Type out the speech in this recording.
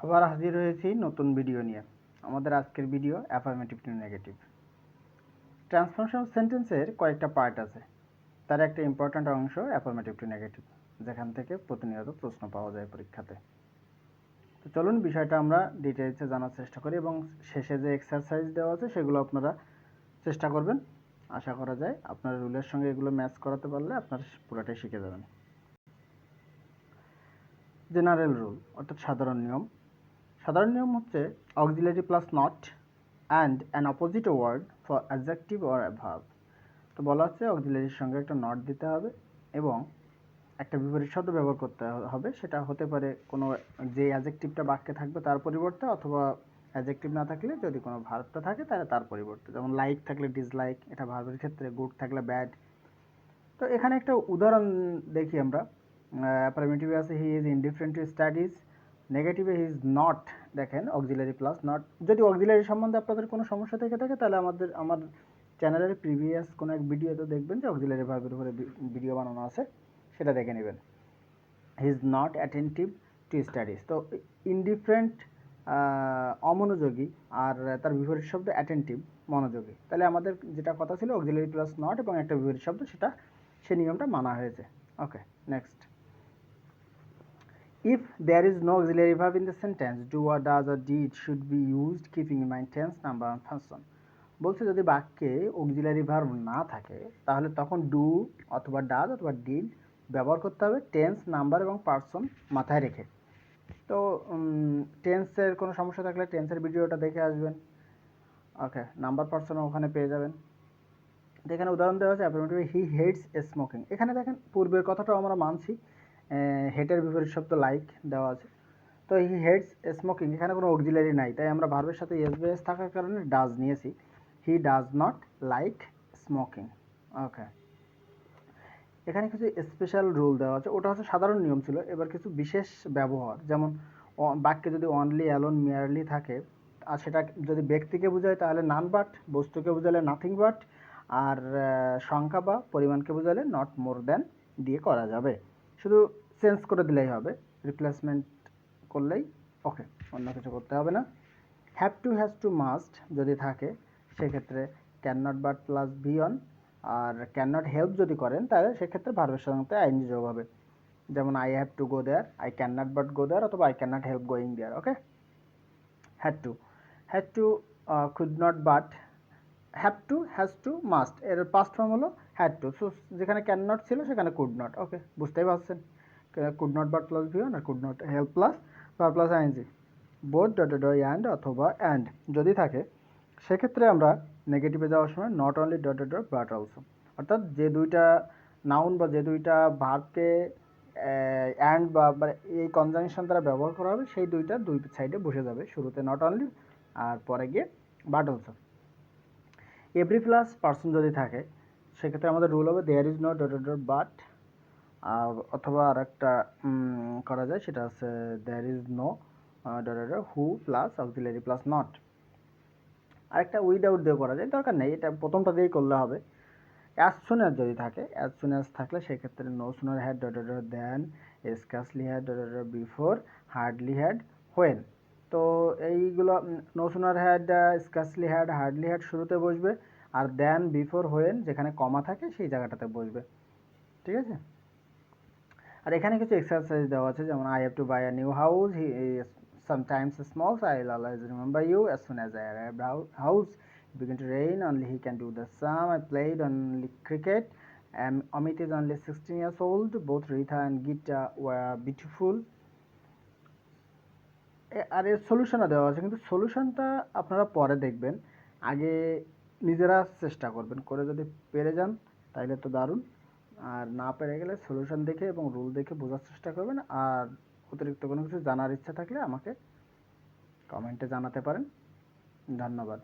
আবার হাজির হয়েছি নতুন ভিডিও নিয়ে। আমাদের আজকের video affirmative two negative. Transformation সেন্টেন্সের কয়েকটা পার্ট আছে, তার একটা ইম্পর্ট্যান্ট অংশ অ্যাফার্মেটিভ টু নেগেটিভ, যেখান থেকে প্রতিনিয়ত প্রশ্ন পাওয়া যায় পরীক্ষাতে। তো চলুন বিষয়টা আমরা ডিটেইলসে জানার চেষ্টা করি এবং শেষে যে এক্সারসাইজ দেওয়া আছে সেগুলো আপনারা চেষ্টা করবেন। আশা করা যায় আপনার রুলের সঙ্গে এগুলো ম্যাচ করাতে পারলে আপনার পুরোটাই শিখে যাবেন। জেনারেল রুল অর্থাৎ সাধারণ নিয়ম। সাধারণ নিয়ম হচ্ছে auxiliary plus not and an opposite word for adjective or verb. তো বলা হচ্ছে অক্সিলারির সঙ্গে একটা নট দিতে হবে এবং একটা বিপরীত শব্দ ব্যবহার করতে হবে। সেটা হতে পারে কোনো যে অ্যাডজেক্টিভটা বাক্যে থাকবে তার পরিবর্তে, অথবা অ্যাডজেক্টিভ না থাকলে যদি কোনো ভার্বটা থাকে তাহলে তার পরিবর্তে। যেমন লাইক থাকলে ডিসলাইক, এটা ভার্বের ক্ষেত্রে। গুড থাকলে ব্যাড। তো এখানে একটা উদাহরণ দেখি আমরা। অ্যাফার্মেটিভে আছে he is indifferent to studies, নেগেটিভে হি ইজ নট। দেখেন অক্সিলারি প্লাস নট। যদি অক্সিলারি সম্বন্ধে আপনাদের কোনো সমস্যা থেকে থাকে তাহলে আমার চ্যানেলের প্রিভিয়াস কোনো এক ভিডিওতে দেখবেন যে অক্সিলারি ভার্বের উপরে ভিডিও বানানো আছে, সেটা দেখে নেবেন। হি is not attentive two studies. তো ইনডিফারেন্ট অমনোযোগী, আর তার বিপরীত শব্দ অ্যাটেন্টিভ মনোযোগী। তাহলে আমাদের যেটা কথা ছিল অক্সিলারি প্লাস নট এবং একটা বিপরীত শব্দ, সেটা সেই নিয়মটা মানা হয়েছে। ওকে, next. If there is no auxiliary verb in the sentence, do or does or did should be used keeping in mind tense, number and function. বলছে যদি বাক্যে অক্সিলারি ভার্ব না থাকে তাহলে তখন ডু অথবা ডাজ অথবা ডিড ব্যবহার করতে হবে টেন্স, নাম্বার এবং পার্সন মাথায় রেখে। তো টেন্সের কোনো সমস্যা থাকলে টেন্সের ভিডিওটা দেখে আসবেন। ওকে, নাম্বার পার্সন ওখানে পেয়ে যাবেন। এখানে উদাহরণ দেওয়া আছে অ্যাফার্মেটিভে হি হেটস স্মোকিং। এখানে দেখেন পূর্বের কথাটাও আমরা মানছি, হেটের বিপরীত শব্দ লাইক দেওয়া আছে। তো হি হেটস স্মোকিং, এখানে কোনো অক্সিলারি নাই, তাই আমরা ভার্বের সাথে এস বেস থাকার কারণে ডাজ নিয়েছি। He does not like smoking. Okay, এখানে কিছু স্পেশাল রুল দেওয়া আছে, ওটা হচ্ছে সাধারণ নিয়ম ছিল। এবার কিছু বিশেষ ব্যবহার, যেমন বাক্যে যদি অনলি, অ্যালোন, মেয়ারলি থাকে, আর সেটা যদি ব্যক্তিকে বোঝায় তাহলে নান বাট, বস্তুকে বোঝালে নাথিং বাট, আর সংখ্যা বা পরিমাণকে বোঝালে নট মোর দ্যান দিয়ে করা যাবে। শুধু চেঞ্জ করে দিলেই হবে, রিপ্লেসমেন্ট করলেই ওকে, অন্য কিছু করতে হবে না। Have to, has to, must যদি থাকে সেক্ষেত্রে can not but plus B on. আর ক্যান নট হেল্প যদি করেন তাহলে সেক্ষেত্রে ভার্বের সঙ্গে আইএনজি যোগ হবে। যেমন I have to go there, I can not but go there, অথবা I can not help going there. Okay, had to, had to, could not but, have to, has to, must এর past form হলো had to. So যেখানে can not ছিল সেখানে could not. Okay, বুঝতেই পারছেন, could not but plus B on আর could not help plus verb plus ING, both dot dot and অথবা and যদি থাকে সেক্ষেত্রে আমরা নেগেটিভে যাওয়ার সময় not only dot dot dot but also, অর্থাৎ যে দুইটা নাউন বা যে দুইটা ভার্বকে অ্যান্ড বা এই কনজাংশন দ্বারা ব্যবহার করা হবে সেই দুইটা দুই সাইডে বসে যাবে, শুরুতে নট অনলি আর পরে গিয়ে but also. Every plus person যদি থাকে সেক্ষেত্রে আমাদের রুল হবে there is no dot dot dot but, অথবা আর একটা করা যায়, সেটা হচ্ছে there is no dot dot who plus auxiliary plus not. আরেকটা উইদাউট দিয়ে করা যায়, দরকার নেই, এটা প্রথমটা দিয়েই করলে হবে। অ্যাজ সুন অ্যাজ যদি থাকে, অ্যাজ সুন অ্যাজ থাকলে সেক্ষেত্রে no sooner had dot dot dot then, scarcely had dot dot before, hardly had, when. তো এইগুলো no sooner had, scarcely had, hardly had শুরুতে বসবে, আর দেন, বিফোর, হোয়েন যেখানে কমা থাকে সেই জায়গাটাতে বসবে। ঠিক আছে, আর এখানে কিছু এক্সারসাইজ দেওয়া আছে, যেমন I have to buy a new house, he sometimes small, I will always remember you, as soon as I arrived house it began to rain, only he can do the sum, I played only cricket, and Amit is only 16 years old, both Rita and Gita were beautiful। আর এর সলিউশনও দেওয়া আছে, কিন্তু সলিউশনটা আপনারা পরে দেখবেন, আগে নিজেরা চেষ্টা করবেন, করে যদি পেরে যান তাহলে তো দারুণ, আর না পেরে গেলে সলিউশন দেখে এবং রুল দেখে বোঝার চেষ্টা করবেন। আর অতিরিক্ত কোনো কিছু জানার ইচ্ছা থাকলে আমাকে কমেন্টে জানাতে পারেন। ধন্যবাদ।